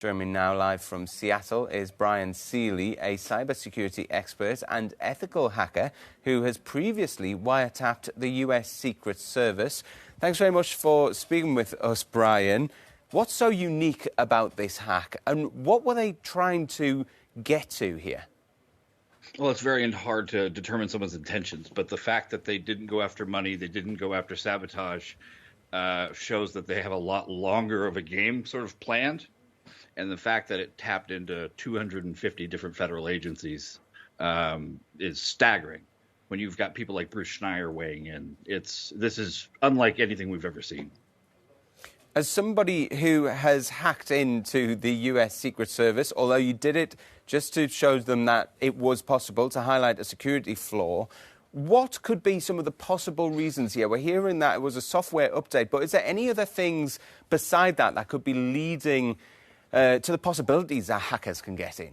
Joining me now live from Seattle is Bryan, a cybersecurity expert and ethical hacker who has previously wiretapped the US Secret Service. Thanks very much for speaking with us, Bryan. What's so unique about this hack, and what were they trying to get to here? Well, it's very hard to determine someone's intentions, but the fact that they didn't go after money, they didn't go after sabotage, shows that they have a lot longer of a game sort of planned. And the fact that it tapped into 250 different federal agencies is staggering. When you've got people like Bruce Schneier weighing in, this is unlike anything we've ever seen. As somebody who has hacked into the US Secret Service, although you did it just to show them that it was possible to highlight a security flaw, what could be some of the possible reasons here? We're hearing that it was a software update, but is there any other things beside that that could be leading to the possibilities that hackers can get in?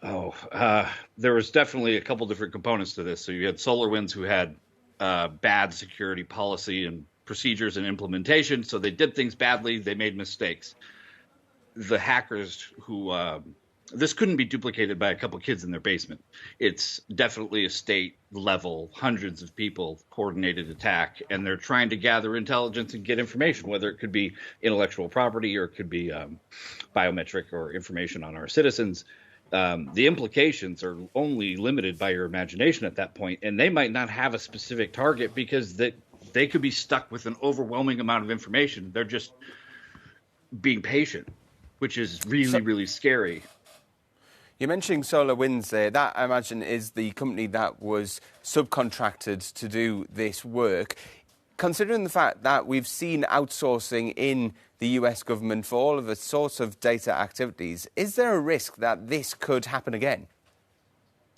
There was definitely a couple different components to this. So you had Solarwinds, who had bad security policy and procedures and implementation. So they did things badly. They made mistakes. The hackers who this couldn't be duplicated by a couple kids in their basement. It's definitely a state level, hundreds of people coordinated attack, and they're trying to gather intelligence and get information, whether it could be intellectual property or it could be biometric or information on our citizens. The implications are only limited by your imagination at that point, and they might not have a specific target because they could be stuck with an overwhelming amount of information. They're just being patient, which is really, really scary. You're mentioning Solarwinds there. That, I imagine, is the company that was subcontracted to do this work. Considering the fact that we've seen outsourcing in the US government for all of the sorts of data activities, is there a risk that this could happen again?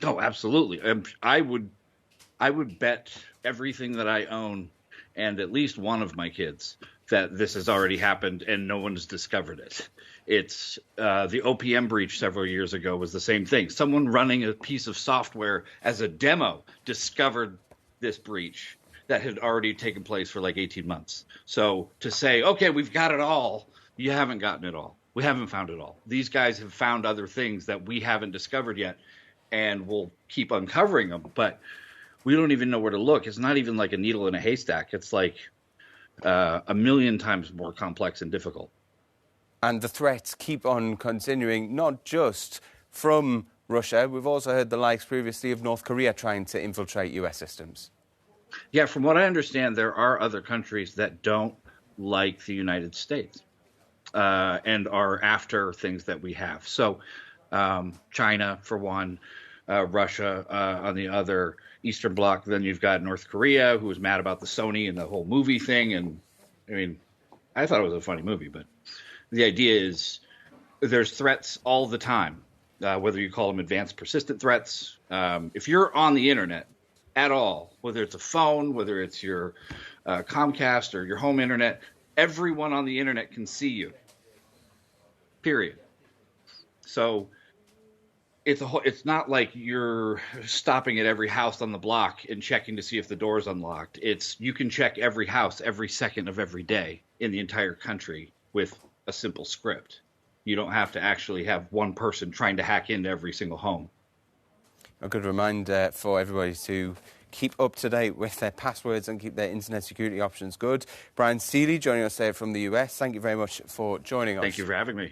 Oh, absolutely. I would bet everything that I own and at least one of my kids that this has already happened and no one's discovered it. It's the OPM breach several years ago was the same thing. Someone running a piece of software as a demo discovered this breach that had already taken place for like 18 months. So to say, okay, we've got it all, you haven't gotten it all. We haven't found it all. These guys have found other things that we haven't discovered yet, and we'll keep uncovering them. But we don't even know where to look. It's not even like a needle in a haystack. It's like a million times more complex and difficult. And the threats keep on continuing, not just from Russia. We've also heard the likes previously of North Korea trying to infiltrate US systems. Yeah, from what I understand, there are other countries that don't like the United States and are after things that we have. So China, for one, Russia on the other, Eastern Bloc. Then you've got North Korea, who was mad about the Sony and the whole movie thing. And I mean, I thought it was a funny movie, but the idea is there's threats all the time, whether you call them advanced persistent threats. If you're on the internet at all, whether it's a phone, whether it's your Comcast or your home internet, everyone on the internet can see you, period. So it's not like you're stopping at every house on the block and checking to see if the door's unlocked. You can check every house every second of every day in the entire country with a simple script. You don't have to actually have one person trying to hack into every single home. A good reminder for everybody to keep up to date with their passwords and keep their internet security options good. Bryan joining us there from the US. Thank you very much for joining us. Thank you for having me.